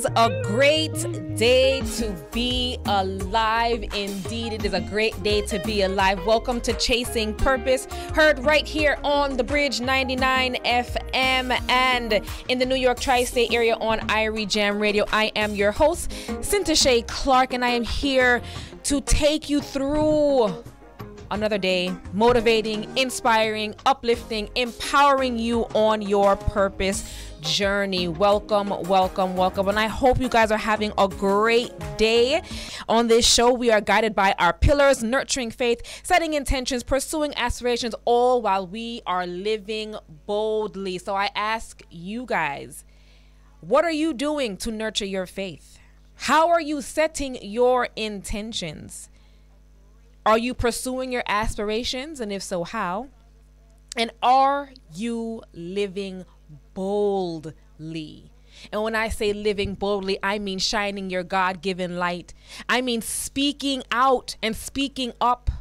is a great day to be alive. Indeed, it is a great day to be alive. Welcome to Chasing Purpose, heard right here on the Bridge 99 FM and in the New York tri-state area on Irie Jam Radio. I am your host, Cynthia Shea Clark, and I am here to take you through another day, motivating, inspiring, uplifting, empowering you on your purpose journey. Welcome, welcome, welcome. And I hope you guys are having a great day. On this show, we are guided by our pillars: nurturing faith, setting intentions, pursuing aspirations, all while we are living boldly. So I ask you guys, what are you doing to nurture your faith? How are you setting your intentions? Are you pursuing your aspirations? And if so, how? And are you living boldly? And when I say living boldly, I mean shining your God-given light. I mean speaking out and speaking up.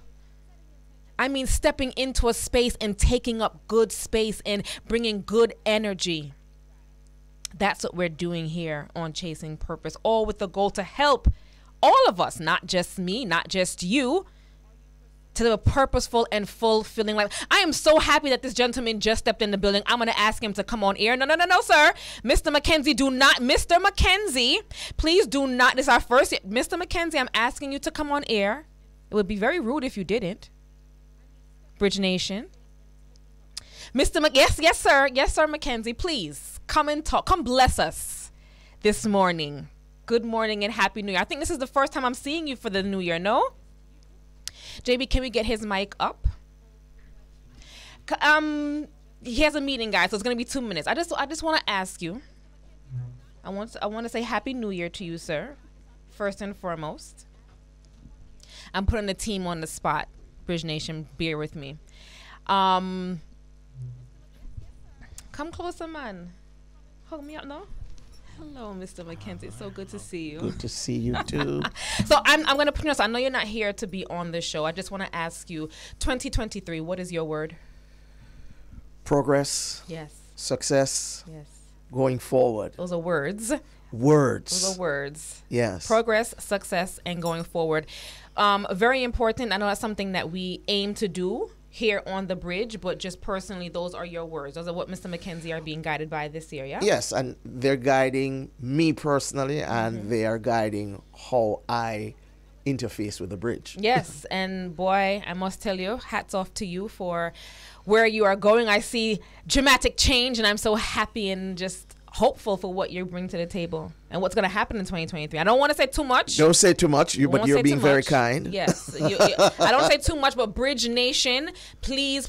I mean stepping into a space and taking up good space and bringing good energy. That's what we're doing here on Chasing Purpose, all with the goal to help all of us, not just me, not just you, to live a purposeful and fulfilling life. I am so happy that this gentleman just stepped in the building. I'm going to ask him to come on air. No, sir. Mr. McKenzie, Mr. McKenzie, please do not. This is our first. Mr. McKenzie, I'm asking you to come on air. It would be very rude if you didn't. Bridge Nation. Yes, sir. Yes, sir, McKenzie, please come and talk. Come bless us this morning. Good morning and Happy New Year. I think this is the first time I'm seeing you for the New Year, no? JB, can we get his mic up? He has a meeting, guys, so it's gonna be 2 minutes. I just want to ask you. I want to say Happy New Year to you, sir. First and foremost, I'm putting the team on the spot. Bridge Nation, bear with me. Come closer, man. Hug me up, no? Hello, Mr. McKenzie. It's so good to see you. Good to see you too. So I'm going to put you on. I know you're not here to be on this show. I just want to ask you, 2023, what is your word? Progress. Yes. Success. Yes. Going forward. Those are words. Words. Those are words. Yes. Progress, success, and going forward. Very important. I know that's something that we aim to do here on the bridge, but just personally, those are your words. Those are what Mr. McKenzie are being guided by this year, yeah? Yes, and they're guiding me personally, and they are guiding how I interface with the bridge. Yes, and boy, I must tell you, hats off to you for where you are going. I see dramatic change, and I'm so happy and just hopeful for what you bring to the table and what's going to happen in 2023. I don't want to say too much. Don't say too much, but you're being very kind. Yes. I don't say too much, but Bridge Nation, please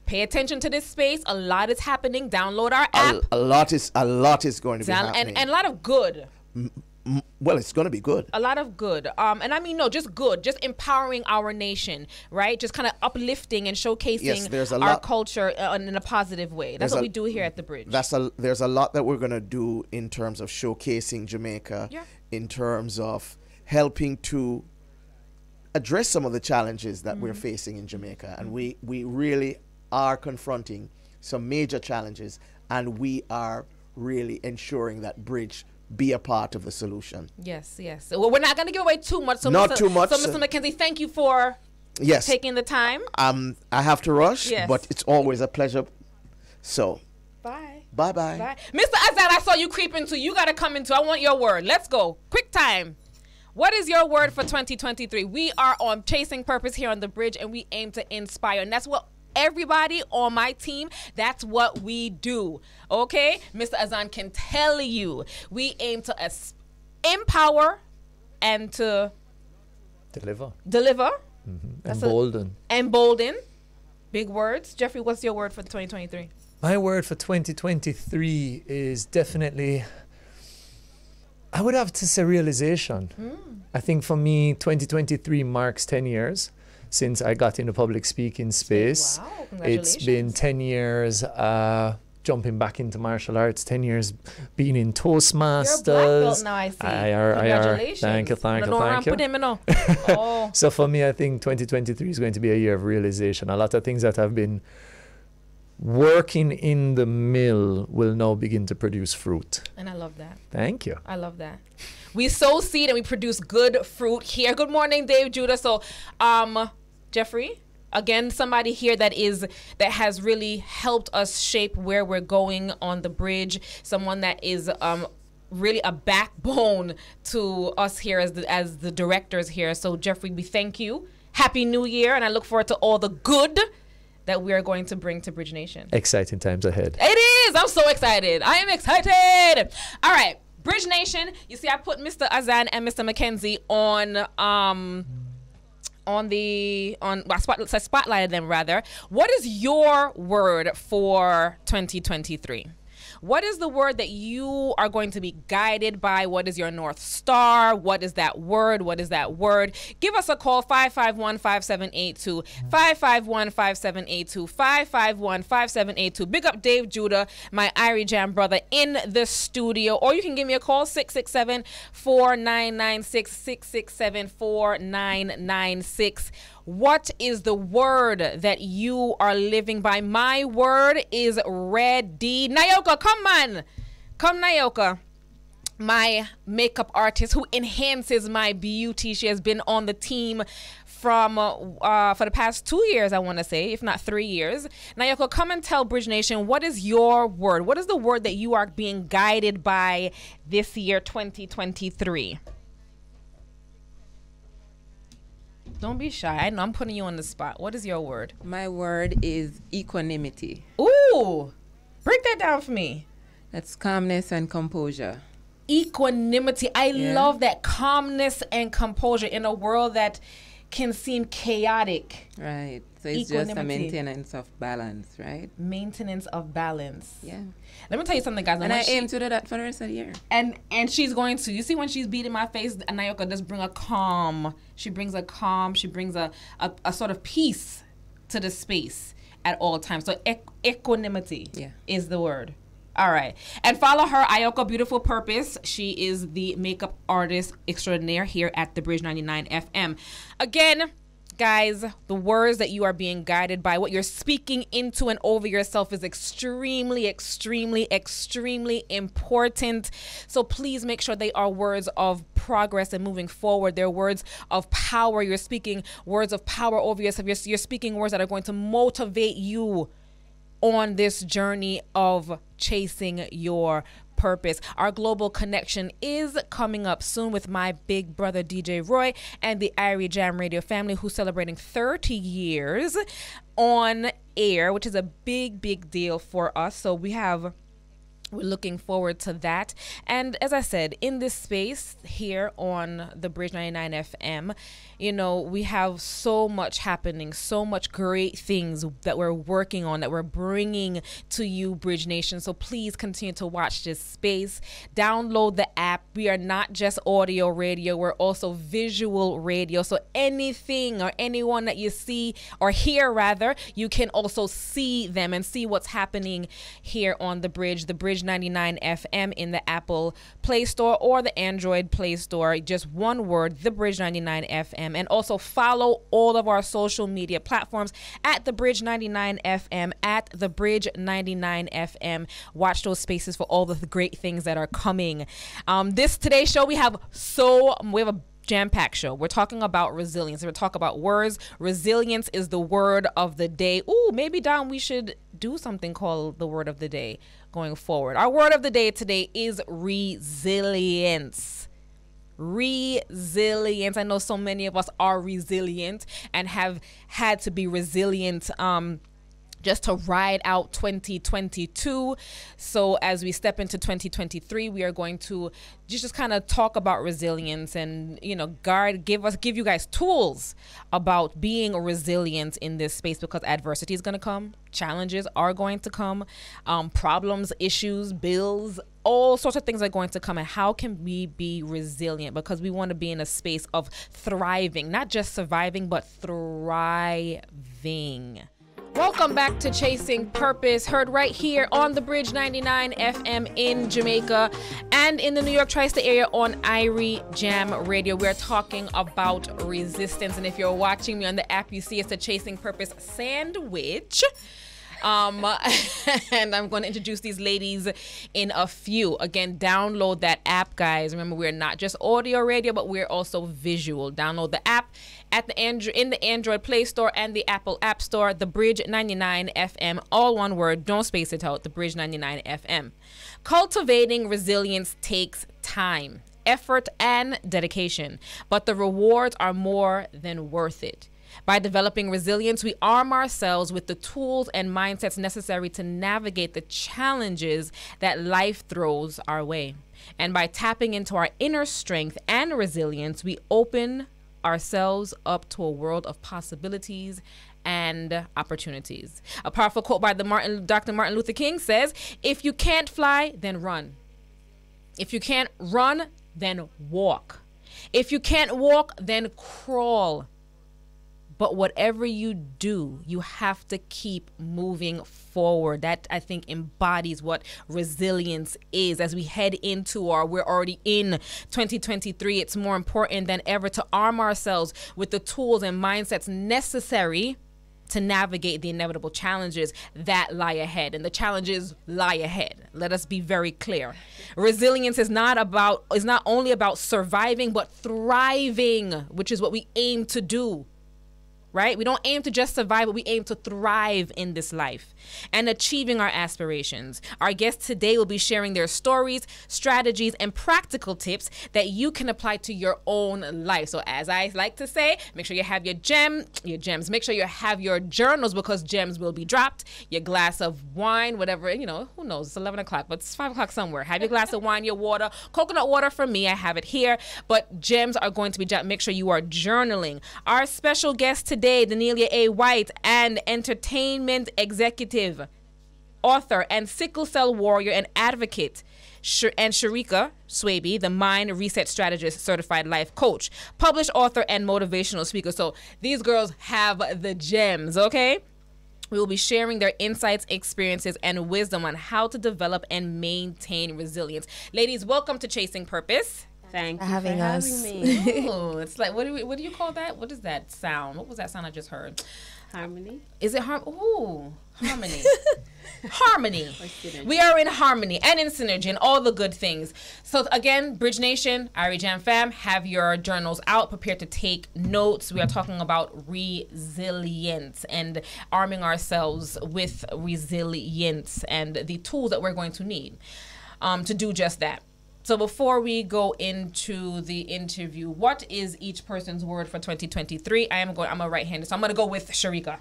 pay attention to this space. A lot is happening. Download our app. A lot is going to be happening. And a lot of good. Well, it's going to be good. A lot of good. And I mean, no, just good. Just empowering our nation, right? Just kind of uplifting and showcasing our culture in a positive way. That's what we do here at the Bridge. There's a lot that we're going to do in terms of showcasing Jamaica, in terms of helping to address some of the challenges that we're facing in Jamaica. And we really are confronting some major challenges, and we are really ensuring that Bridge be a part of the solution. Yes. Well, we're not going to give away too much. So not too much. So, Mr. McKenzie, thank you for taking the time. I have to rush, but it's always a pleasure. So, bye. Bye. Mr. Azan, I saw you creeping too. You got to come into. I want your word. Let's go. Quick time. What is your word for 2023? We are on Chasing Purpose here on the Bridge, and we aim to inspire, and that's what everybody on my team, that's what we do. Okay? Mr. Azan can tell you we aim to empower and to deliver. Embolden. Big words. Jeffrey, what's your word for 2023? My word for 2023 is definitely, I would have to say, realization. I think for me, 2023 marks 10 years since I got into public speaking space. Wow, congratulations. It's been 10 years jumping back into martial arts, 10 years being in Toastmasters. You're a black belt now, I see. Congratulations. Thank you. So for me, I think 2023 is going to be a year of realization. A lot of things that have been working in the mill will now begin to produce fruit. And I love that. Thank you. I love that. We sow seed and we produce good fruit here. Good morning, Dave Judah. So, Jeffrey, again, somebody here that has really helped us shape where we're going on the bridge. Someone that is really a backbone to us here as the directors here. So, Jeffrey, we thank you. Happy New Year, and I look forward to all the good that we are going to bring to Bridge Nation. Exciting times ahead. It is. I'm so excited. I am excited. All right, Bridge Nation. You see, I put Mr. Azan and Mr. McKenzie on spotlighted them rather. What is your word for 2023? What is the word that you are going to be guided by? What is your North Star? What is that word? What is that word? Give us a call, 551-5782, 551-5782, 551-5782. Big up Dave Judah, my Irie Jam brother in the studio. Or you can give me a call, 667-4996, 667-4996. What is the word that you are living by? My word is ready. Nayoka, come on. Come, Nayoka. My makeup artist who enhances my beauty. She has been on the team for the past 2 years, I want to say, if not 3 years. Nayoka, come and tell Bridge Nation, what is your word? What is the word that you are being guided by this year, 2023? Don't be shy. I know I'm putting you on the spot. What is your word? My word is equanimity. Ooh, break that down for me. That's calmness and composure. Equanimity. I love that, calmness and composure in a world that can seem chaotic. Right. So it's just a maintenance of balance, right? Maintenance of balance. Yeah. Let me tell you something, guys. And I aim to do that for the rest of the year. And she's going to. You see, when she's beating my face, Nayoka does bring a calm. She brings a calm. She brings a sort of peace to the space at all times. So equanimity is the word. All right. And follow her, Ayoka Beautiful Purpose. She is the makeup artist extraordinaire here at the Bridge 99 FM. Again, guys, the words that you are being guided by, what you're speaking into and over yourself is extremely, extremely, extremely important. So please make sure they are words of progress and moving forward. They're words of power. You're speaking words of power over yourself. You're speaking words that are going to motivate you on this journey of chasing your purpose. Our global connection is coming up soon with my big brother DJ Roy and the Irie Jam Radio family, who's celebrating 30 years on air, which is a big, big deal for us. So we're looking forward to that. And as I said, in this space here on the Bridge 99 FM, you know, we have so much happening, so much great things that we're working on, that we're bringing to you, Bridge Nation. So please continue to watch this space. Download the app. We are not just audio radio, we're also visual radio. So anything or anyone that you see or hear, rather, you can also see them and see what's happening here on the Bridge 99 FM in the Apple Play Store or the Android Play Store. Just one word, the Bridge 99 FM. And also follow all of our social media platforms at the Bridge 99 FM, at the Bridge 99 FM. Watch those spaces for all the great things that are coming. Today's show, we have a jam-packed show. We're talking about resilience. We're talking about words. Resilience is the word of the day. Ooh, maybe, Don, we should do something called the word of the day going forward. Our word of the day today is resilience. Resilience. I know so many of us are resilient and have had to be resilient just to ride out 2022. So as we step into 2023, we are going to just kind of talk about resilience and, you know, give you guys tools about being resilient in this space, because adversity is going to come, challenges are going to come, problems, issues, bills, all sorts of things are going to come. And how can we be resilient? Because we want to be in a space of thriving, not just surviving, but thriving. Welcome back to Chasing Purpose, heard right here on the Bridge 99 FM in Jamaica and in the New York tri-state area on Irie Jam Radio. We're talking about resistance. And if you're watching me on the app, you see it's a Chasing Purpose sandwich. And I'm going to introduce these ladies in a few. Again, download that app, guys. Remember, we're not just audio radio, but we're also visual. Download the app at the in the Android Play Store and the Apple App Store. The Bridge 99 FM, all one word. Don't space it out. The Bridge 99 FM. Cultivating resilience takes time, effort, and dedication, but the rewards are more than worth it. By developing resilience, we arm ourselves with the tools and mindsets necessary to navigate the challenges that life throws our way. And by tapping into our inner strength and resilience, we open ourselves up to a world of possibilities and opportunities. A powerful quote by Dr. Martin Luther King says, "If you can't fly, then run. If you can't run, then walk. If you can't walk, then crawl. But whatever you do, you have to keep moving forward." That, I think, embodies what resilience is. As we head into we're already in 2023, it's more important than ever to arm ourselves with the tools and mindsets necessary to navigate the inevitable challenges that lie ahead. And the challenges lie ahead. Let us be very clear. Resilience is not only about surviving, but thriving, which is what we aim to do. Right? We don't aim to just survive, but we aim to thrive in this life and achieving our aspirations. Our guests today will be sharing their stories, strategies, and practical tips that you can apply to your own life. So as I like to say, make sure you have your gems. Make sure you have your journals, because gems will be dropped. Your glass of wine, whatever, who knows? It's 11 o'clock, but it's 5 o'clock somewhere. Have your glass of wine, your water, coconut water for me. I have it here, but gems are going to be dropped. Make sure you are journaling. Our special guest today, Danelia A. White, and entertainment executive, author, and sickle cell warrior and advocate, and Sharika Swaby, the Mind Reset Strategist, certified life coach, published author, and motivational speaker. So these girls have the gems, okay? We will be sharing their insights, experiences, and wisdom on how to develop and maintain resilience. Ladies, welcome to Chasing Purpose. Thank you for having me. Oh, it's like, what do you call that? What is that sound? What was that sound I just heard? Harmony. Is it harmony? Harmony. We are in harmony and in synergy and all the good things. So again, Bridge Nation, Irie Jam fam, have your journals out, prepared to take notes. We are talking about resilience and arming ourselves with resilience and the tools that we're going to need to do just that. So before we go into the interview, what is each person's word for 2023? I'm a right-hander, so I'm going to go with Sharika.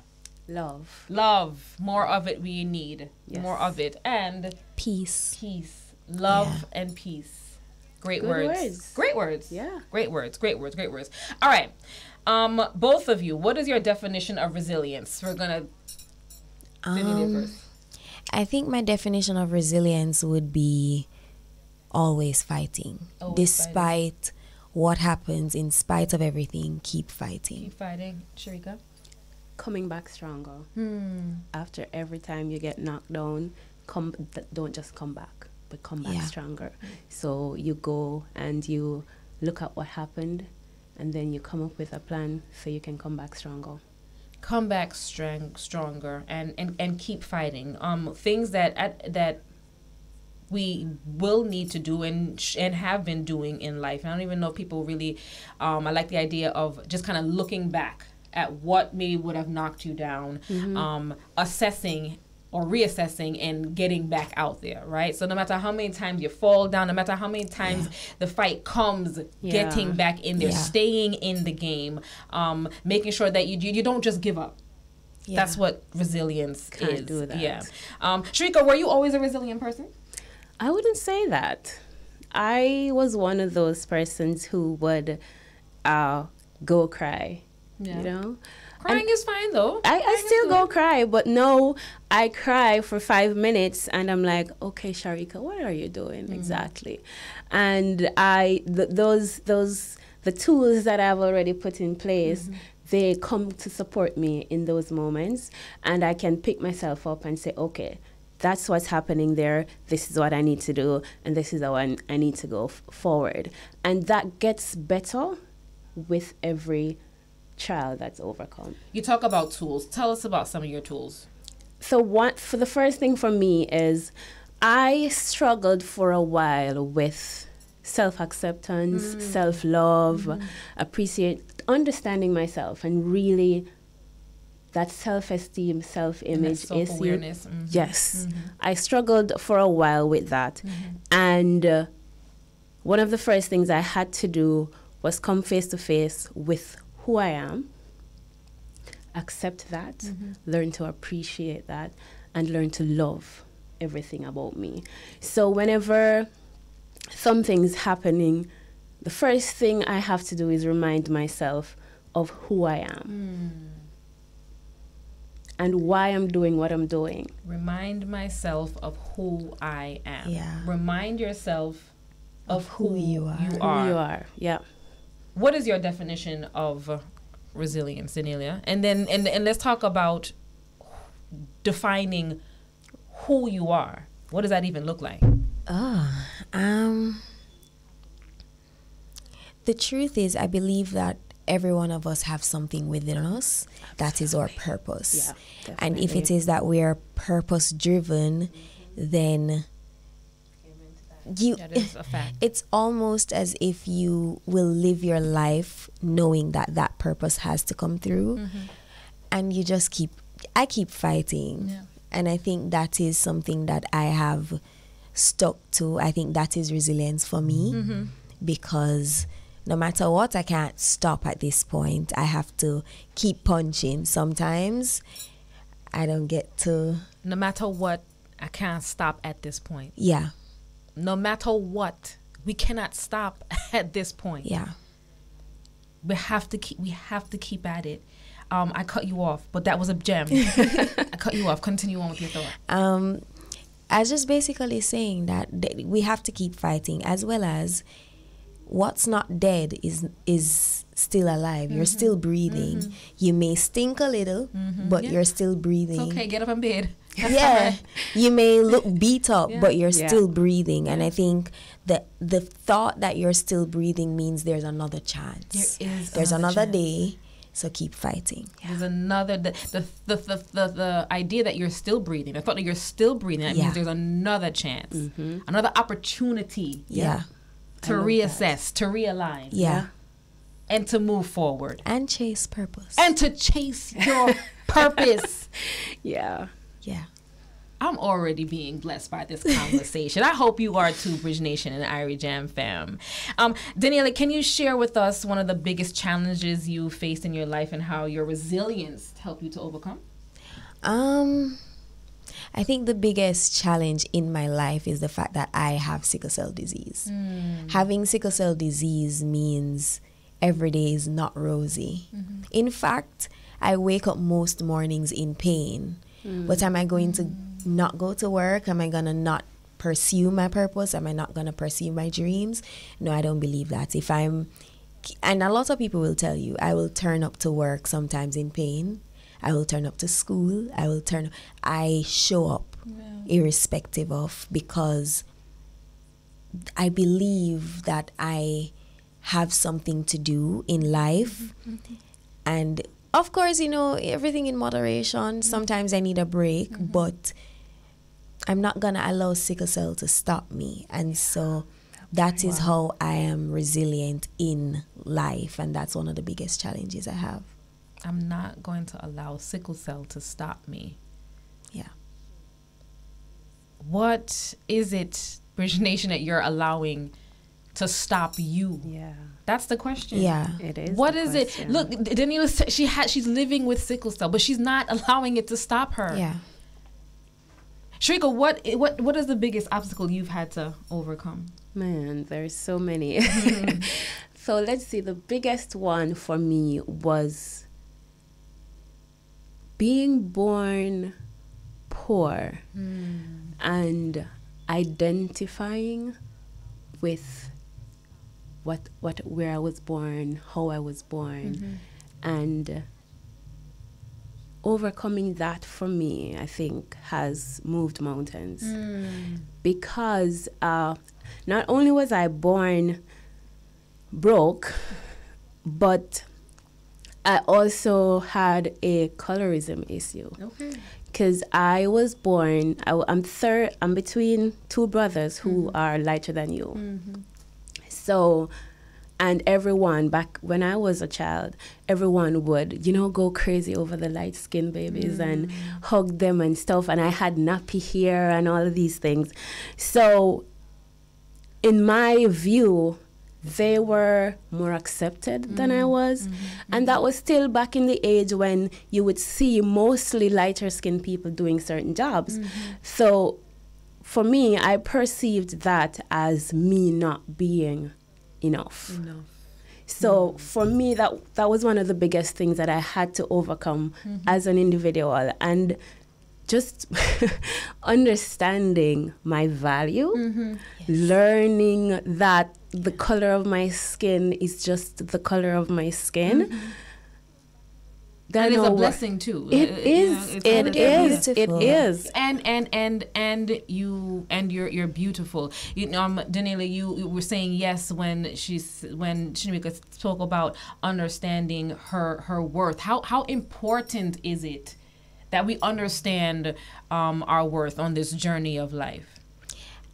Love. Love. More of it we need. Yes. More of it. And peace. Peace. Love and peace. Great words. Great words. Yeah. Great words. Great words. Great words. All right. Both of you, what is your definition of resilience? We're going to I think my definition of resilience would be always fighting. Despite what happens, in spite of everything, keep fighting. Keep fighting. Sharika? Coming back stronger. After every time you get knocked down, don't just come back, but come back stronger. So you go and you look at what happened, and then you come up with a plan so you can come back stronger. Come back stronger and keep fighting. Things that we will need to do and have been doing in life. And I don't even know if people really, I like the idea of just kind of looking back at what maybe would have knocked you down, assessing or reassessing and getting back out there, right? So no matter how many times you fall down, no matter how many times the fight comes, getting back in there, staying in the game, making sure that you don't just give up. That's what resilience is. Do that. Yeah. Sharika, were you always a resilient person? I wouldn't say that. I was one of those persons who would go cry, you know? Crying is fine, though. I still go cry, but no, I cry for 5 minutes, and I'm like, okay, Sharika, what are you doing exactly? And the tools that I've already put in place, they come to support me in those moments, and I can pick myself up and say, okay, that's what's happening there. This is what I need to do, and this is how I need to go forward. And that gets better with every trial that's overcome. You talk about tools. Tell us about some of your tools. for the first thing for me is I struggled for a while with self-acceptance, self-love, understanding myself, and really that self-esteem, self-image, self-awareness. Yes. I struggled for a while with that. And one of the first things I had to do was come face to face with who I am, accept that, learn to appreciate that, and learn to love everything about me. So whenever something's happening, the first thing I have to do is remind myself of who I am and why I'm doing what I'm doing. Remind myself of who I am. Yeah. Remind yourself of who you are. You are. Who you are, yeah. What is your definition of resilience, Danelia? And then and let's talk about defining who you are. What does that even look like? The truth is, I believe that every one of us have something within us that is our purpose. Yeah, and if it is that we are purpose driven, then That is a fact. it's almost as if you will live your life knowing that that purpose has to come through, and you just I keep fighting. Yeah. And I think that is something that I have stuck to. I think that is resilience for me, because no matter what, I can't stop at this point. I have to keep punching. Sometimes I don't get to. No matter what, I can't stop at this point. Yeah. No matter what, we cannot stop at this point. Yeah. We have to keep at it. I cut you off, but that was a gem. I cut you off. Continue on with your thought. I was just basically saying that we have to keep fighting, as well as what's not dead is still alive. You're still breathing. You may stink a little, but you're still breathing. It's okay, get up in bed. Yeah, you may look beat up, Yeah. but you're Yeah. still breathing. And I think that the thought that you're still breathing means there's another chance. There's another chance. day. So keep fighting. There's another the idea that you're still breathing. The thought that you're still breathing. That Yeah. means there's another chance, another opportunity. Yeah. To reassess, to realign, Yeah. and to move forward, And chase purpose. and to chase your purpose. Yeah. Yeah. I'm already being blessed by this conversation. I hope you are too, Bridge Nation and Irie Jam fam. Danelia, can you share with us one of the biggest challenges you faced in your life and how your resilience helped you to overcome? I think the biggest challenge in my life is the fact that I have sickle cell disease. Having sickle cell disease means every day is not rosy. In fact, I wake up most mornings in pain. But am I going to not go to work? Am I going to not pursue my purpose? Am I not going to pursue my dreams? No, I don't believe that. And a lot of people will tell you, I will turn up to work sometimes in pain. I will turn up to school. I show up irrespective of, because I believe that I have something to do in life. And of course, everything in moderation. Sometimes I need a break, but I'm not going to allow sickle cell to stop me. And so that is how I am resilient in life. And that's one of the biggest challenges I have. I'm not going to allow sickle cell to stop me. Yeah. What is it, Bridge Nation, that you're allowing to stop you? Yeah. That's the question. Yeah. It is. What the is question. it? Look, Danelia, she's living with sickle cell, but she's not allowing it to stop her. Yeah. Sharika, what is the biggest obstacle you've had to overcome? Man, there's so many. So let's see. The biggest one for me was being born poor and identifying with where I was born, how I was born, and overcoming that for me, I think, has moved mountains. Because not only was I born broke, but I also had a colorism issue. Okay. because I was born, I'm between two brothers who are lighter than you. So, and everyone, back when I was a child, everyone would, go crazy over the light-skinned babies and hug them and stuff. And I had nappy hair and all of these things. So, in my view, they were more accepted than I was. And that was still back in the age when you would see mostly lighter-skinned people doing certain jobs. So, for me, I perceived that as me not being enough. So for me, that was one of the biggest things that I had to overcome as an individual, and just understanding my value, learning that the color of my skin is just the color of my skin. And it's a blessing too. It is. And you're beautiful. Daniela, you were saying yes when Shamika spoke about understanding her worth. How important is it that we understand our worth on this journey of life?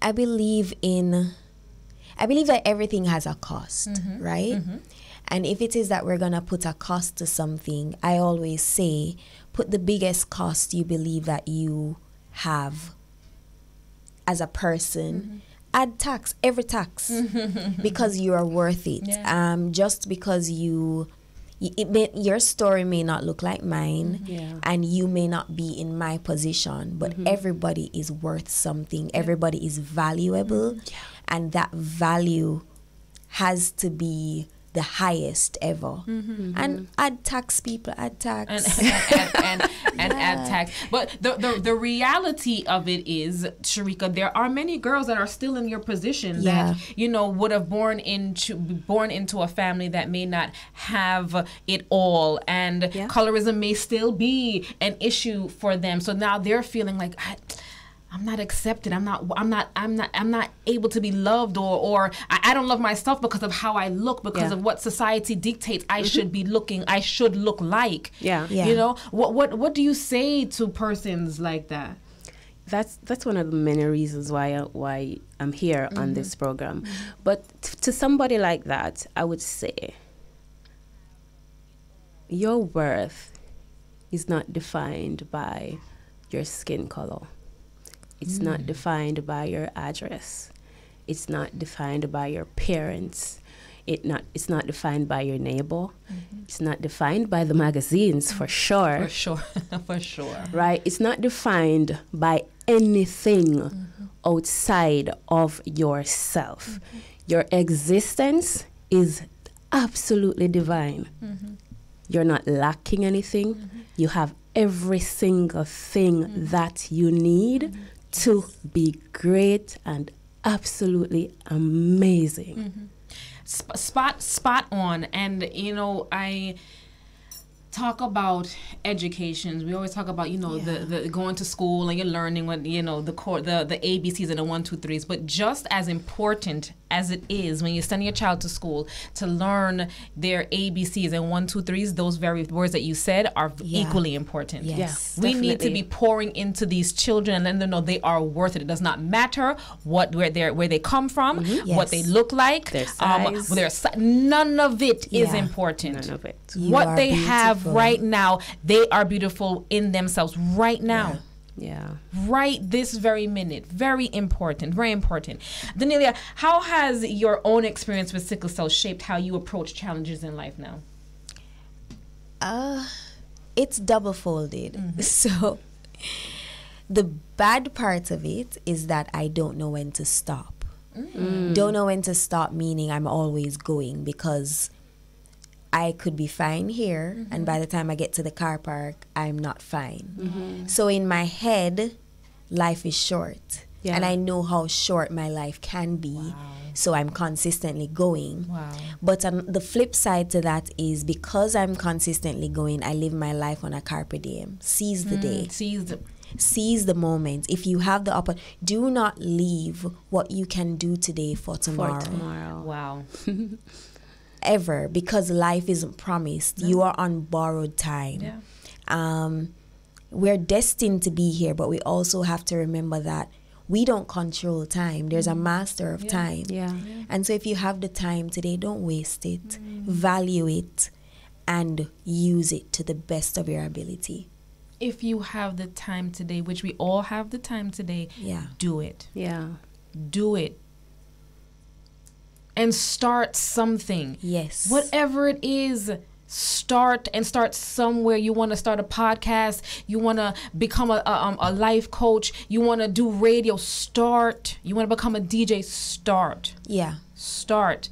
I believe that everything has a cost, right? And if it is that we're going to put a cost to something, I always say, put the biggest cost you believe that you have as a person. Add tax, every tax, because you are worth it. Just because your story may not look like mine, and you may not be in my position, but everybody is worth something. Everybody is valuable, and that value has to be the highest ever. And add tax, people, add tax. And add tax. But the reality of it is, Sharika, there are many girls that are still in your position that, would have born into a family that may not have it all, and colorism may still be an issue for them. So now they're feeling like, I'm not accepted. I'm not able to be loved, or I don't love myself because of how I look, because of what society dictates I should be looking, I should look like. What do you say to persons like that? That's one of the many reasons why I'm here on this program. But to somebody like that, I would say your worth is not defined by your skin color. It's not defined by your address. It's not defined by your parents. It's not defined by your neighbor. It's not defined by the magazines, for sure. For sure. Right? It's not defined by anything outside of yourself. Your existence is absolutely divine. You're not lacking anything. You have every single thing that you need to be great and absolutely amazing. Spot on. And I talk about education. We always talk about the going to school and you're learning what the ABCs and the 1, 2, 3s. But just as important as it is when you send your child to school to learn their ABCs and 1, 2, 3s, those very words that you said are equally important. Yes, we need to be pouring into these children and letting them know they are worth it. It does not matter where they come from, what they look like, their size. None of it is important. None of it. What they have right now, they are beautiful in themselves right now. Right this very minute. Very important. Danelia, how has your own experience with sickle cell shaped how you approach challenges in life now? It's double-folded. So the bad part of it is that I don't know when to stop. Don't know when to stop, meaning I'm always going, because I could be fine here, and by the time I get to the car park, I'm not fine. So in my head, life is short. And I know how short my life can be. So I'm consistently going. But the flip side to that is, because I'm consistently going, I live my life on a carpe diem. Seize the day. Seize the moment. If you have the opportunity, do not leave what you can do today for tomorrow. Wow. Ever, because life isn't promised. You are on borrowed time. we're destined to be here, but we also have to remember that we don't control time. There's a master of time. Yeah. And so if you have the time today, don't waste it. Value it and use it to the best of your ability. If you have the time today, which we all have the time today, do it. Yeah. Do it. And start something. Yes. Whatever it is, start somewhere. You want to start a podcast, you want to become a life coach, you want to do radio, start. You want to become a DJ, start. Yeah. Start.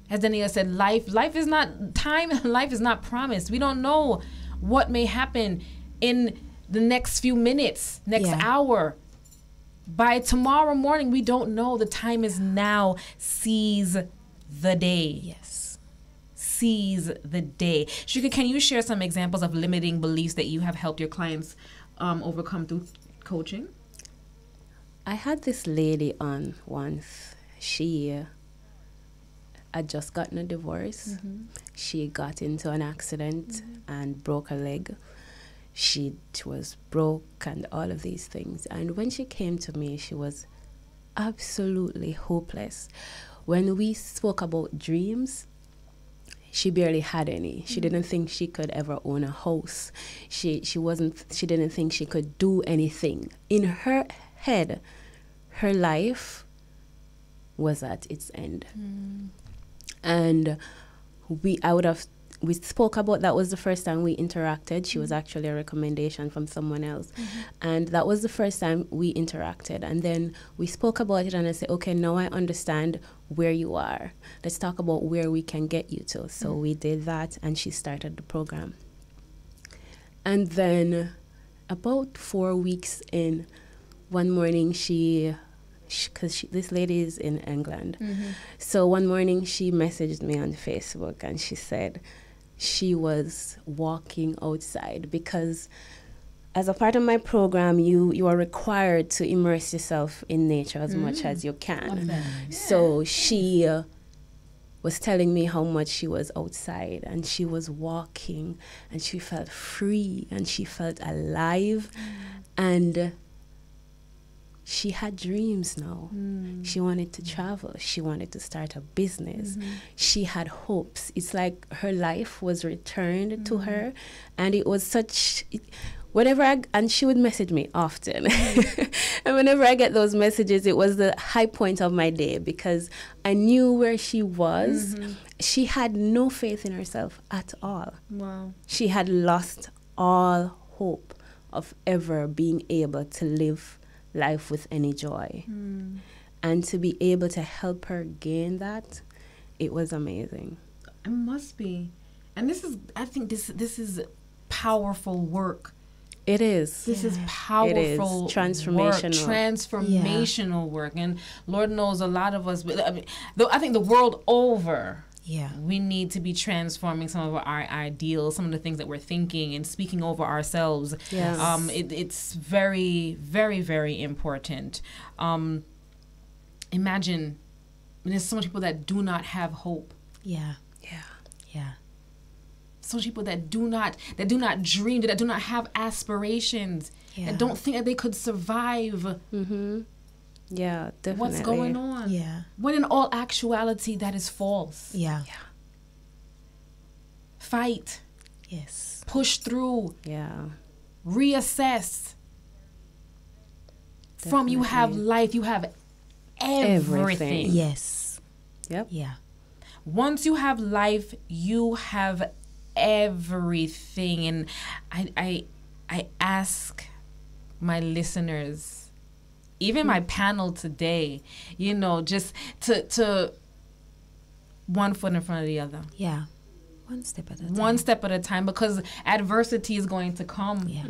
As Daniela said, life is not time, life is not promised. We don't know what may happen in the next few minutes, next hour. By tomorrow morning, we don't know. The time is now. Seize the day. Yes. Seize the day. Sharika, can you share some examples of limiting beliefs that you have helped your clients overcome through coaching? I had this lady on once. She had just gotten a divorce. She got into an accident and broke her leg. She was broke and all of these things. And when she came to me, she was absolutely hopeless. When we spoke about dreams, she barely had any. She didn't think she could ever own a house. She didn't think she could do anything. In her head, her life was at its end. And we spoke about, that was the first time we interacted. She was actually a recommendation from someone else. And that was the first time we interacted. And then we spoke about it and I said, okay, now I understand where you are. Let's talk about where we can get you to. So we did that and she started the program. And then about 4 weeks in, one morning this lady is in England. So one morning she messaged me on Facebook and she said she was walking outside because as a part of my program, you are required to immerse yourself in nature as much as you can. So she was telling me how much she was outside and she was walking and she felt free and she felt alive and she had dreams now. She wanted to travel. She wanted to start a business. She had hopes. It's like her life was returned to her. And it was such... and she would message me often. And whenever I get those messages, it was the high point of my day because I knew where she was. She had no faith in herself at all. Wow. She had lost all hope of ever being able to live life with any joy. And to be able to help her gain that, it was amazing. It must be. And I think this is powerful work. It is. This is powerful. It is transformational work. And Lord knows a lot of us, I think the world over, we need to be transforming some of our ideals, some of the things that we're thinking and speaking over ourselves. Yes. It's very, very, very important. Imagine there's so many people that do not have hope. Yeah. So many people that do not dream, that do not have aspirations, that don't think that they could survive. Yeah, definitely. What's going on? Yeah. When in all actuality, that is false. Yeah. Fight. Yes. Push through. Yeah. Reassess. Definitely. From you have life, you have everything. Yes. Yep. Yeah. Once you have life, you have everything. And I ask my listeners, even my panel today, just to one foot in front of the other. Yeah. One step at a time. One step at a time, because adversity is going to come. Yeah.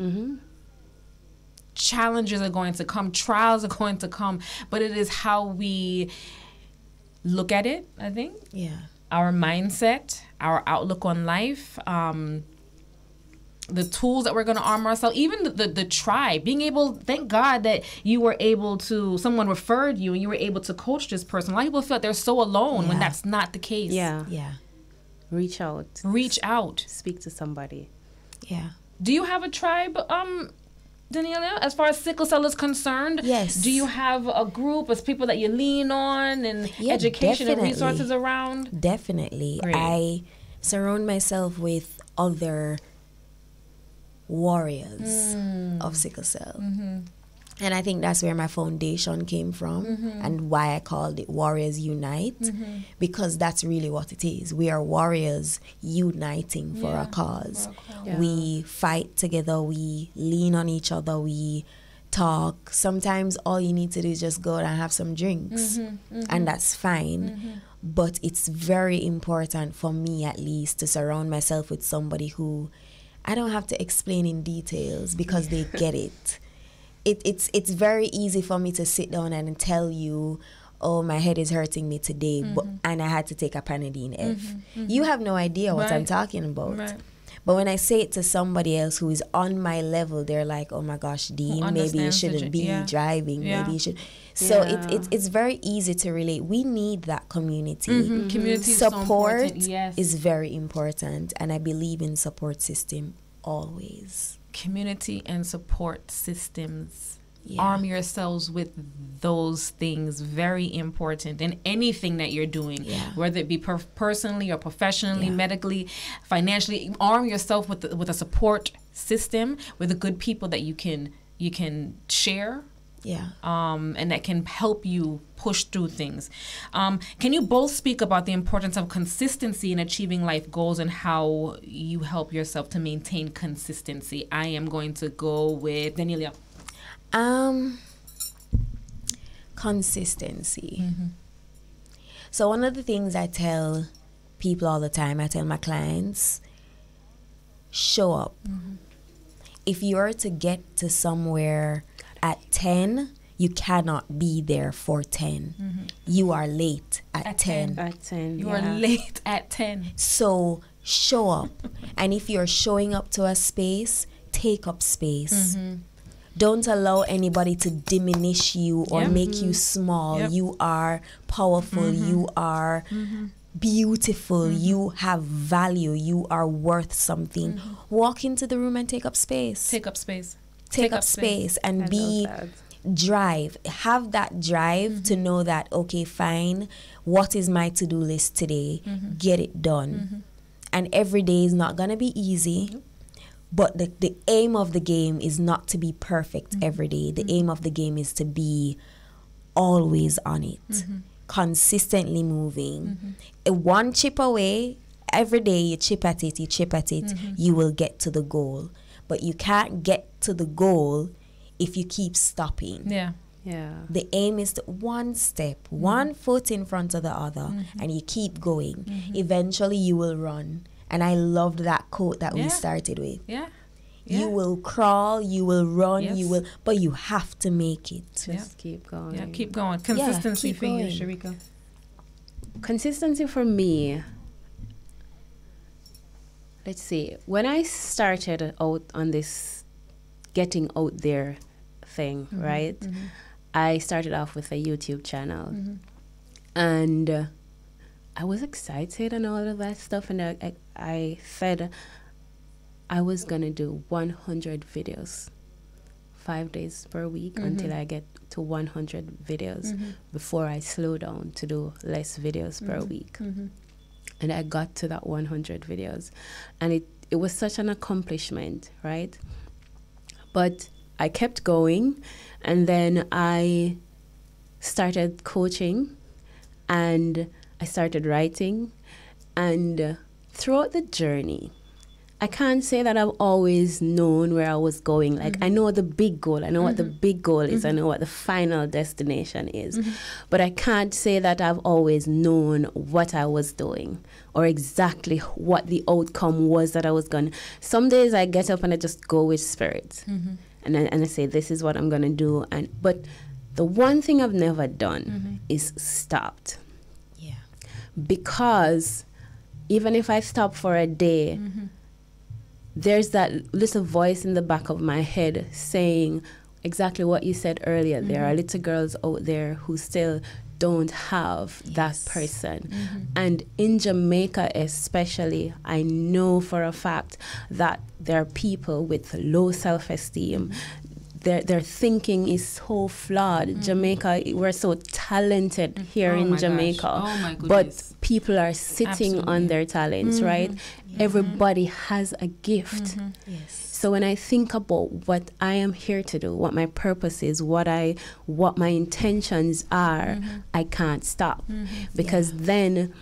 Challenges are going to come. Trials are going to come. But it is how we look at it, I think. Yeah. Our mindset, our outlook on life, the tools that we're going to arm ourselves, even the tribe, being able, thank God that you were able to, someone referred you and you were able to coach this person. A lot of people feel like they're so alone when that's not the case. Yeah. Yeah. Reach out. Reach out. Speak to somebody. Yeah. Do you have a tribe, Daniela, as far as sickle cell is concerned? Yes. Do you have a group of people that you lean on and education and resources around? Definitely. Great. I surround myself with other warriors of sickle cell. And I think that's where my foundation came from and why I called it Warriors Unite, because that's really what it is. We are warriors uniting for a cause. We fight together, we lean on each other, we talk. Sometimes all you need to do is just go out and have some drinks, and that's fine. But it's very important for me, at least, to surround myself with somebody who I don't have to explain in details because they get it. It's very easy for me to sit down and tell you, oh, my head is hurting me today, and I had to take a Panadine F. You have no idea what I'm talking about. But when I say it to somebody else who is on my level, they're like, oh my gosh, Dean, maybe you shouldn't be driving. Maybe you should. So it's very easy to relate. We need that community. Community support is so important. is very important, and I believe in support system always. Community and support systems. Arm yourselves with those things. Very important in anything that you're doing, whether it be personally or professionally, medically, financially. Arm yourself with a support system, with the good people that you can share. And that can help you push through things. Can you both speak about the importance of consistency in achieving life goals and how you help yourself to maintain consistency? I am going to go with Daniela. Consistency. So one of the things I tell people all the time, I tell my clients, show up. If you're to get to somewhere at 10, you cannot be there for 10. You are late at 10. At 10, You are late at 10. So show up. And if you're showing up to a space, take up space. Don't allow anybody to diminish you or make you small. You are powerful. You are beautiful. You have value. You are worth something. Walk into the room and take up space. Take up space. Take up space and have that drive to know that, okay, fine, what is my to-do list today? Get it done. And every day is not going to be easy, but the aim of the game is not to be perfect every day. The aim of the game is to be always on it, consistently moving. One chip away, every day you chip at it, you will get to the goal. But you can't get to the goal if you keep stopping. The aim is to one step, one foot in front of the other, and you keep going. Eventually you will run. And I loved that quote that we started with. You will crawl, you will run, but you have to make it. Just keep going. Keep going. Consistency keep for you, going. Sharika. Consistency for me. Let's see. When I started out on this getting out there thing, right? I started off with a YouTube channel. And I was excited and all of that stuff. And I said I was going to do 100 videos, 5 days per week until I get to 100 videos before I slow down to do less videos per week. And I got to that 100 videos. And it was such an accomplishment, right? But I kept going. And then I started coaching. And I started writing. And throughout the journey, I can't say that I've always known where I was going. Like, I know the big goal. I know what the big goal is. I know what the final destination is. But I can't say that I've always known what I was doing or exactly what the outcome was that I was going to. Some days I get up and I just go with spirit. And I say, this is what I'm going to do. But the one thing I've never done is stopped. Because even if I stop for a day, there's that little voice in the back of my head saying exactly what you said earlier. There are little girls out there who still don't have that person. And in Jamaica especially, I know for a fact that there are people with low self-esteem. Their thinking is so flawed. Jamaica, we're so talented here in Jamaica, but people are sitting on their talents, right? Everybody has a gift. Yes. So when I think about what I am here to do, what my purpose is, what my intentions are, I can't stop, because then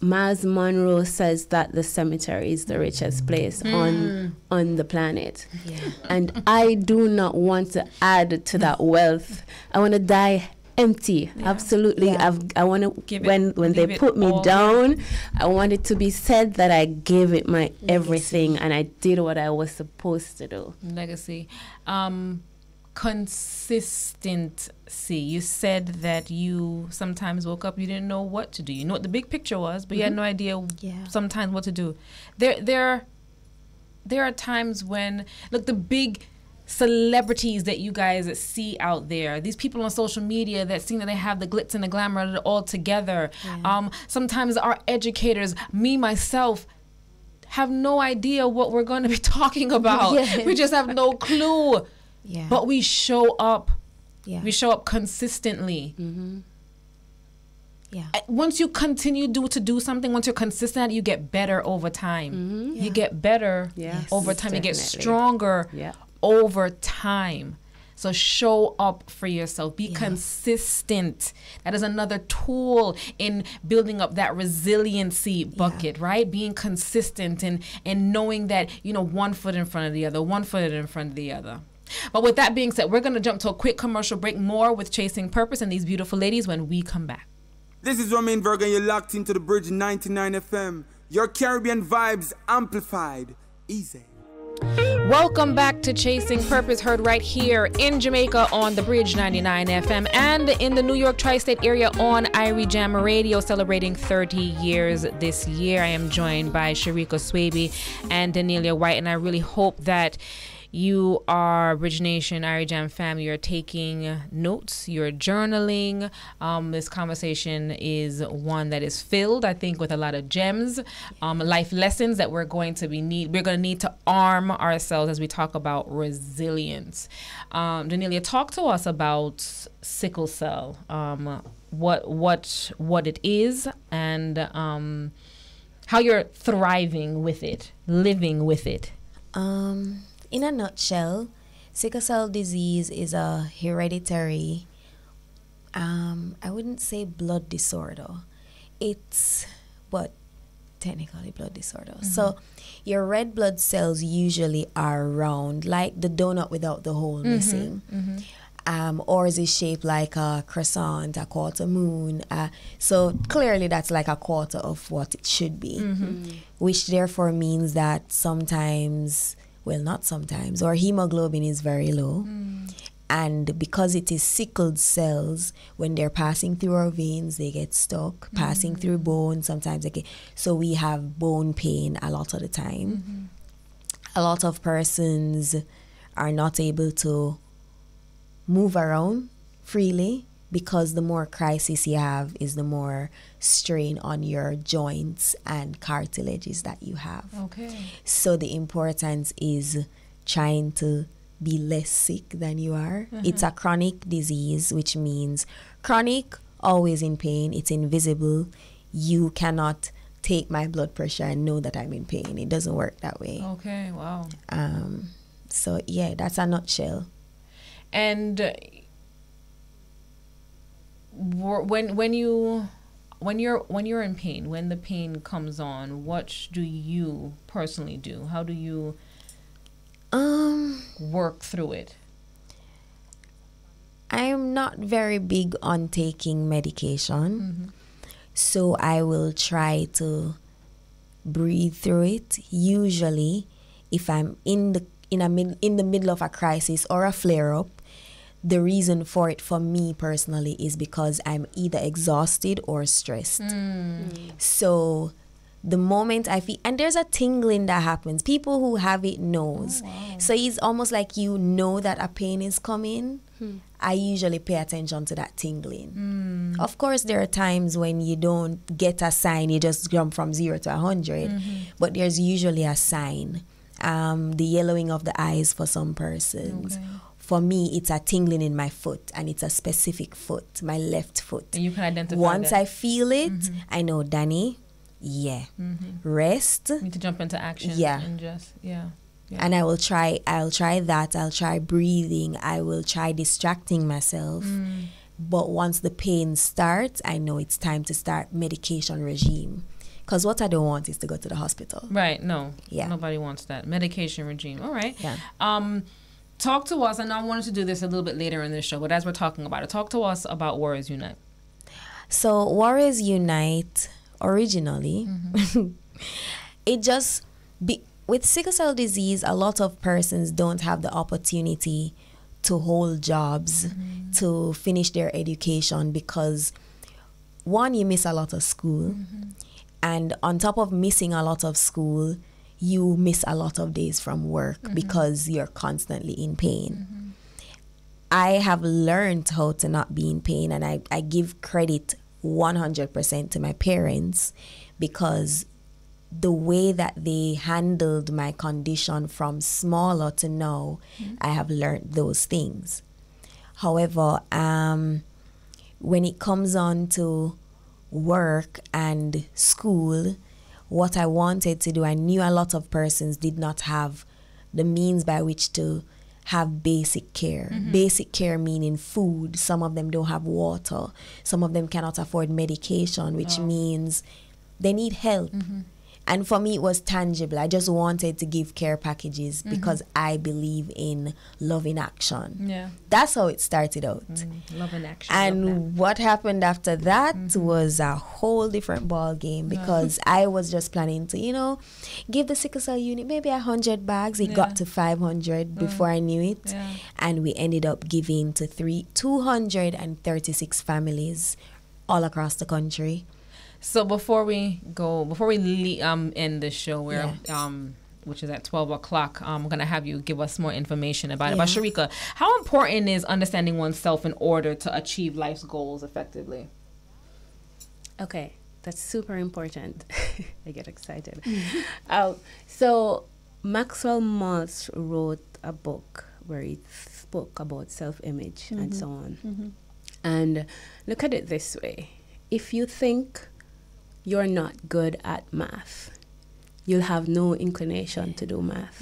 Miles Monroe says that the cemetery is the richest place on the planet. Yeah. And I do not want to add to that wealth. I want to die empty. Absolutely. I want to, when they put me down, I want it to be said that I gave it my everything and I did what I was supposed to do. Legacy. Consistency. You said that you sometimes woke up, you didn't know what to do. You know what the big picture was, but you had no idea sometimes what to do. There are times when, look, the big celebrities that you guys see out there, these people on social media that seem that they have the glitz and the glamour all together. Sometimes our educators, me, myself, have no idea what we're going to be talking about. We just have no clue. But we show up. We show up consistently. Once you continue to do something, once you're consistent at it, you get better over time. You get better over time. You get stronger over time. So show up for yourself. Be consistent. That is another tool in building up that resiliency bucket, right? Being consistent and knowing that, you know, one foot in front of the other, one foot in front of the other. But with that being said, we're going to jump to a quick commercial break. More with Chasing Purpose and these beautiful ladies when we come back. This is Romain Virgo and you're locked into the Bridge 99 FM. Your Caribbean vibes amplified. Easy. Welcome back to Chasing Purpose, heard right here in Jamaica on the Bridge 99 FM and in the New York tri-state area on Irie Jam Radio, celebrating 30 years this year. I am joined by Sharika Swaby and Danelia White, and I really hope that you are Bridge Nation, Irie Jam family. You're taking notes, you're journaling. This conversation is one that is filled, I think, with a lot of gems, life lessons that we're going to need to arm ourselves as we talk about resilience. Danelia, talk to us about sickle cell, what it is, and how you're thriving with it, living with it. In a nutshell, sickle cell disease is a hereditary, I wouldn't say blood disorder. It's, but technically blood disorder. So your red blood cells usually are round, like the donut without the hole missing. Ours is shaped like a crescent, a quarter moon. So clearly that's like a quarter of what it should be, which therefore means that sometimes, well, not sometimes, our hemoglobin is very low. And because it is sickled cells, when they're passing through our veins, they get stuck, passing through bone, sometimes they get, so we have bone pain a lot of the time. A lot of persons are not able to move around freely because the more crisis you have is the more strain on your joints and cartilages that you have. So the importance is trying to be less sick than you are. It's a chronic disease, which means chronic, always in pain. It's invisible. You cannot take my blood pressure and know that I'm in pain. It doesn't work that way. Wow. So yeah, that's a nutshell. And when you're in pain, when the pain comes on, what do you personally do? How do you work through it? I'm not very big on taking medication, so I will try to breathe through it. Usually, if I'm in the middle of a crisis or a flare-up, the reason for it for me personally is because I'm either exhausted or stressed. So the moment I feel, and there's a tingling that happens. People who have it knows. So it's almost like you know that a pain is coming, I usually pay attention to that tingling. Of course, there are times when you don't get a sign, you just jump from 0 to 100, but there's usually a sign. The yellowing of the eyes for some persons. Okay. For me, it's a tingling in my foot, and it's a specific foot, my left foot. And you can identify Once that. I feel it, I know, Danny, rest. You need to jump into action. Yeah. And just, yeah. And I'll try that. I'll try breathing. I will try distracting myself. But once the pain starts, I know it's time to start medication regime. Because what I don't want is to go to the hospital. Right, no. Yeah. Nobody wants that. Medication regime. All right. Yeah. Talk to us, and I wanted to do this a little bit later in this show, but as we're talking about it, talk to us about Warriors Unite. So Warriors Unite, originally, it just... with sickle cell disease, a lot of persons don't have the opportunity to hold jobs, to finish their education, because one, you miss a lot of school, and on top of missing a lot of school, you miss a lot of days from work because you're constantly in pain. I have learned how to not be in pain, and I give credit 100% to my parents, because the way that they handled my condition from smaller to now, I have learned those things. However, when it comes on to work and school, what I wanted to do, I knew a lot of persons did not have the means by which to have basic care. Basic care meaning food. Some of them don't have water. Some of them cannot afford medication, which means they need help. And for me, it was tangible. I just wanted to give care packages because I believe in love in action. Yeah. That's how it started out. Love in action. And what happened after that was a whole different ball game, because I was just planning to, give the sickle cell unit maybe 100 bags. It got to 500 before I knew it. Yeah. And we ended up giving to 236 families all across the country. So before we end this show, which is at 12 o'clock, I'm going to have you give us more information about it. But Sharika, how important is understanding oneself in order to achieve life's goals effectively? Okay, that's super important. I get excited. So Maxwell Maltz wrote a book where he spoke about self-image and so on. And look at it this way. If you think you're not good at math, you'll have no inclination to do math.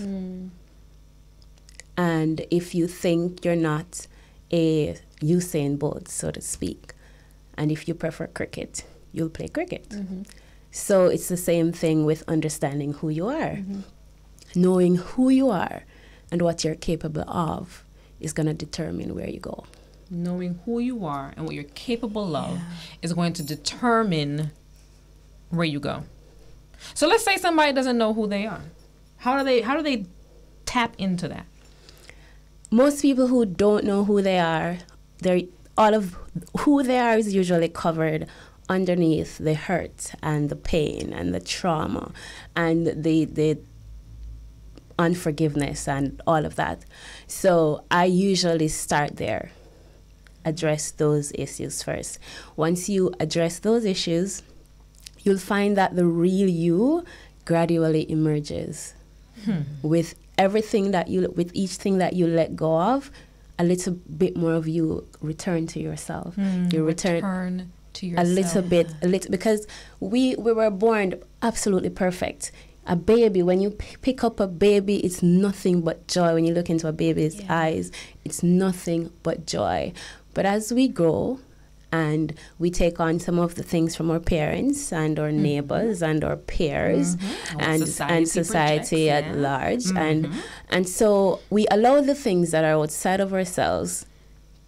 And if you think you're not a Usain Bolt, so to speak, and if you prefer cricket, you'll play cricket. So it's the same thing with understanding who you are. Knowing who you are and what you're capable of is going to determine where you go. Knowing who you are and what you're capable of is going to determine where you go. So let's say somebody doesn't know who they are. How do they tap into that? Most people who don't know who they are, all of who they are is usually covered underneath the hurt and the pain and the trauma and the unforgiveness and all of that. So I usually start there. Address those issues first. Once you address those issues, you'll find that the real you gradually emerges. With everything with each thing that you let go of, a little bit more of you return to yourself. You return to yourself. A little, because we were born absolutely perfect. A baby, when you pick up a baby, it's nothing but joy. When you look into a baby's eyes, it's nothing but joy. But as we grow and we take on some of the things from our parents and our neighbors and our peers and society at large, and so we allow the things that are outside of ourselves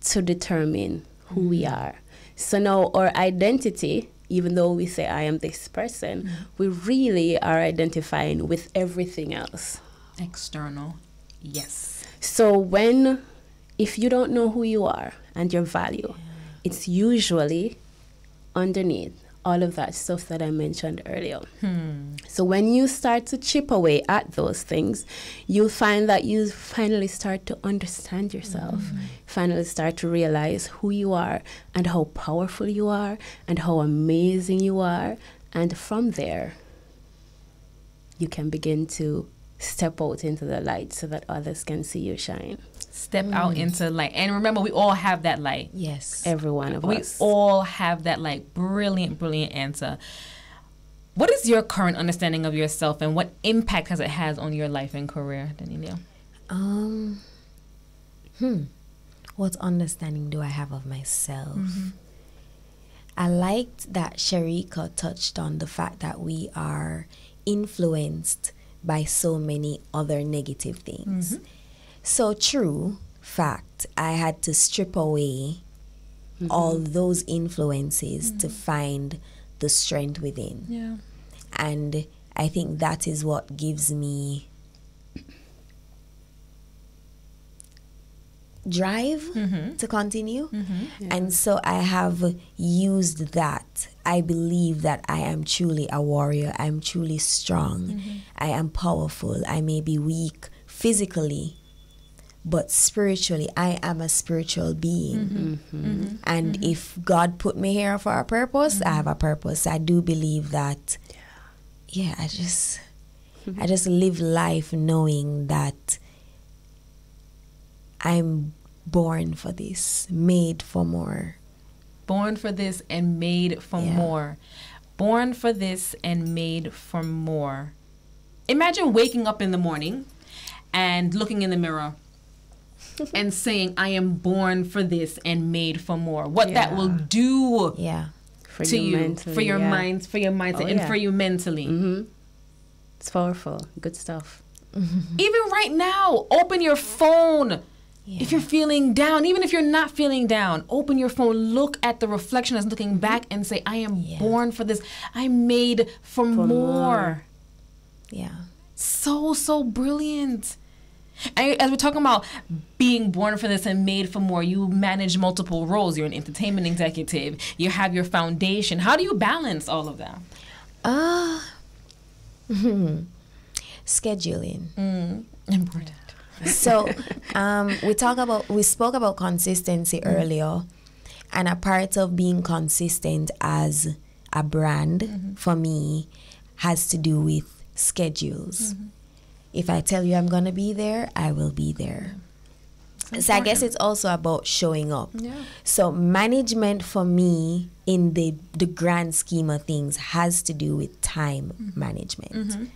to determine who we are. So now our identity, even though we say I am this person, we really are identifying with everything else. External, yes. So if you don't know who you are and your value, it's usually underneath all of that stuff that I mentioned earlier. So when you start to chip away at those things, you'll find that you finally start to understand yourself, finally start to realize who you are and how powerful you are and how amazing you are. And from there, you can begin to step out into the light so that others can see you shine. Step out into light. And remember, we all have that light. Yes. Every one of us. We all have that light. Brilliant, brilliant answer. What is your current understanding of yourself, and what impact has it had on your life and career, Daniela? What understanding do I have of myself? I liked that Sharika touched on the fact that we are influenced by so many other negative things. So true, fact, I had to strip away all those influences to find the strength within. Yeah. And I think that is what gives me drive to continue. And so I have used that. I believe that I am truly a warrior. I'm truly strong. I am powerful. I may be weak physically, but spiritually, I am a spiritual being. And if God put me here for a purpose, I have a purpose. I do believe that, I just live life knowing that I'm born for this, made for more. Born for this and made for more. Born for this and made for more. Imagine waking up in the morning and looking in the mirror and saying, I am born for this and made for more. What that will do For to you, mentally, for your minds, for your mindset, and for you mentally. It's powerful. Good stuff. Even right now, open your phone. If you're feeling down, even if you're not feeling down, open your phone, look at the reflection that's looking back and say, I am born for this. I'm made for more. Yeah. So brilliant. And as we're talking about being born for this and made for more, you manage multiple roles. You're an entertainment executive. You have your foundation. How do you balance all of that? Scheduling. Important. So we spoke about consistency earlier, and a part of being consistent as a brand for me has to do with schedules. If I tell you I'm going to be there, I will be there. So I guess it's also about showing up. So management for me in the grand scheme of things has to do with time management.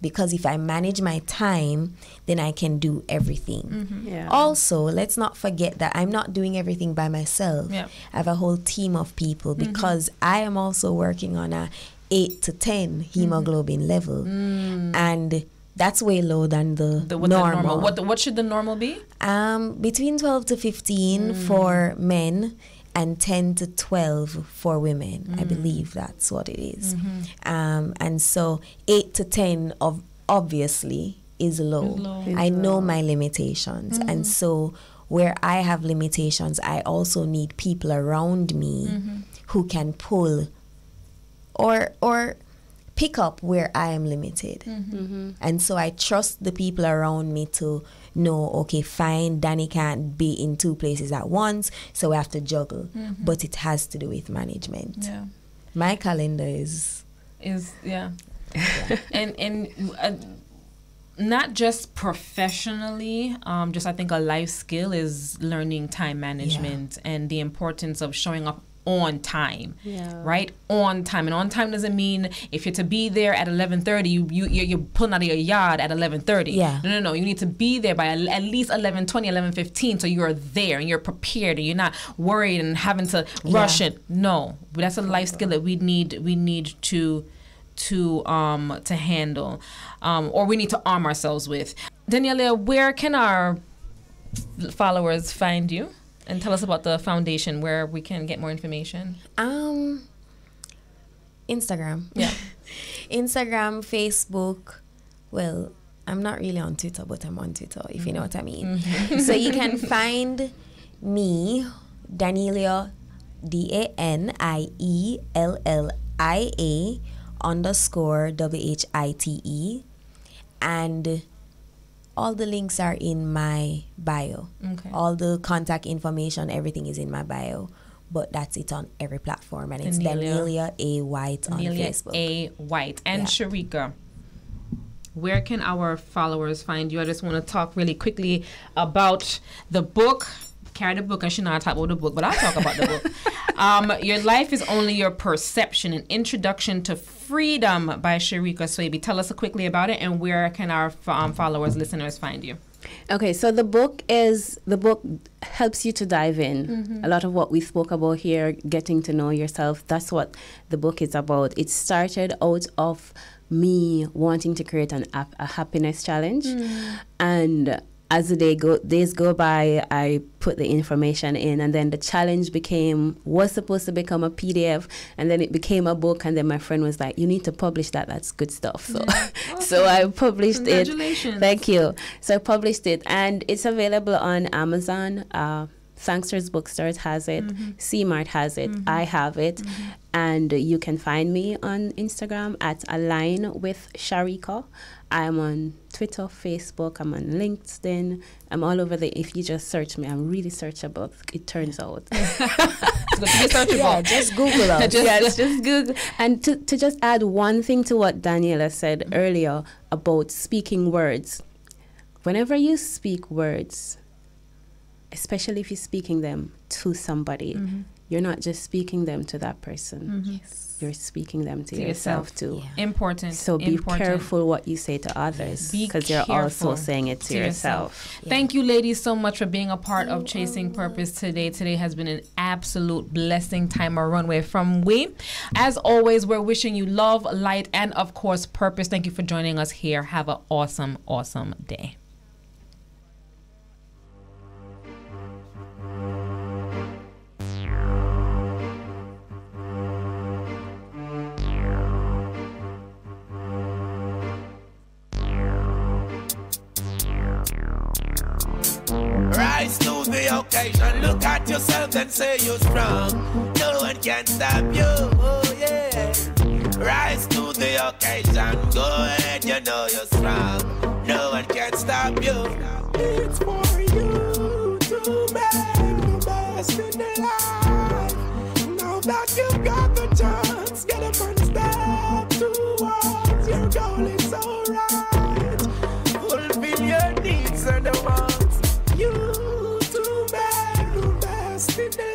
Because if I manage my time, then I can do everything. Also, let's not forget that I'm not doing everything by myself. I have a whole team of people because I am also working on a 8 to 10 hemoglobin level. And that's way low than the normal. What should the normal be? Between 12 to 15 for men and 10 to 12 for women. I believe that's what it is. And so 8 to 10 obviously is low. I know my limitations. And so where I have limitations, I also need people around me who can pull or pick up where I am limited. And so I trust the people around me to know, okay, fine, Danny can't be in 2 places at once, so we have to juggle. But it has to do with management. My calendar is and not just professionally, just I think a life skill is learning time management and the importance of showing up on time, right? On time. And on time doesn't mean if you're to be there at 11:30, you're pulling out of your yard at 11:30. No. You need to be there by at least 11:20, 11:15, so you're there and you're prepared and you're not worried and having to rush it. No, but that's a life skill that we need to handle, or we need to arm ourselves with. Daniela, where can our followers find you? And tell us about the foundation, where we can get more information. Instagram. Instagram, Facebook. Well, I'm not really on Twitter, but I'm on Twitter, if you know what I mean. So you can find me, Danielia DANIELLIA_WHITE. And all the links are in my bio. Okay. All the contact information, everything is in my bio. But that's it on every platform. And it's Danielia A. White on Facebook. A. White. And Sharika, where can our followers find you? I just want to talk really quickly about the book. Carry the book. I should not talk about the book, but I'll talk about the book. Your Life is Only Your Perception, An Introduction to Freedom by Sharika Swaby. Tell us quickly about it, and where can our followers, listeners find you? Okay, so the book helps you to dive in. A lot of what we spoke about here, getting to know yourself, that's what the book is about. It started out of me wanting to create a happiness challenge, and as the days go by, I put the information in, and then the challenge was supposed to become a PDF, and then it became a book, and then my friend was like, you need to publish that, that's good stuff. So awesome. So I published it. Congratulations. Thank you. So I published it, and it's available on Amazon. Thanksters Bookstores has it. C-Mart has it. I have it. And you can find me on Instagram at Align with Sharika. I'm on Twitter, Facebook. I'm on LinkedIn. I'm all over if you just search me, I'm really searchable, it turns out. Yeah, just Google us. Just Google. And to just add one thing to what Daniela said earlier about speaking words. Whenever you speak words, especially if you're speaking them to somebody, you're not just speaking them to that person. Yes. You're speaking them to yourself too. Yeah. Important. So be careful what you say to others, because you're also saying it to yourself. Yeah. Thank you, ladies, so much for being a part of Chasing Purpose today. Today has been an absolute blessing. Time or runway from we. As always, we're wishing you love, light, and of course, purpose. Thank you for joining us here. Have an awesome, awesome day. Rise to the occasion, look at yourself and say you're strong. No one can stop you, oh yeah. Rise to the occasion, go ahead, you know you're strong. No one can stop you. It's for you to make the best in your life. Now that you've got the chance, get up and step towards your goal, it's alright. Fulfill your needs and the wants. You to make the best in the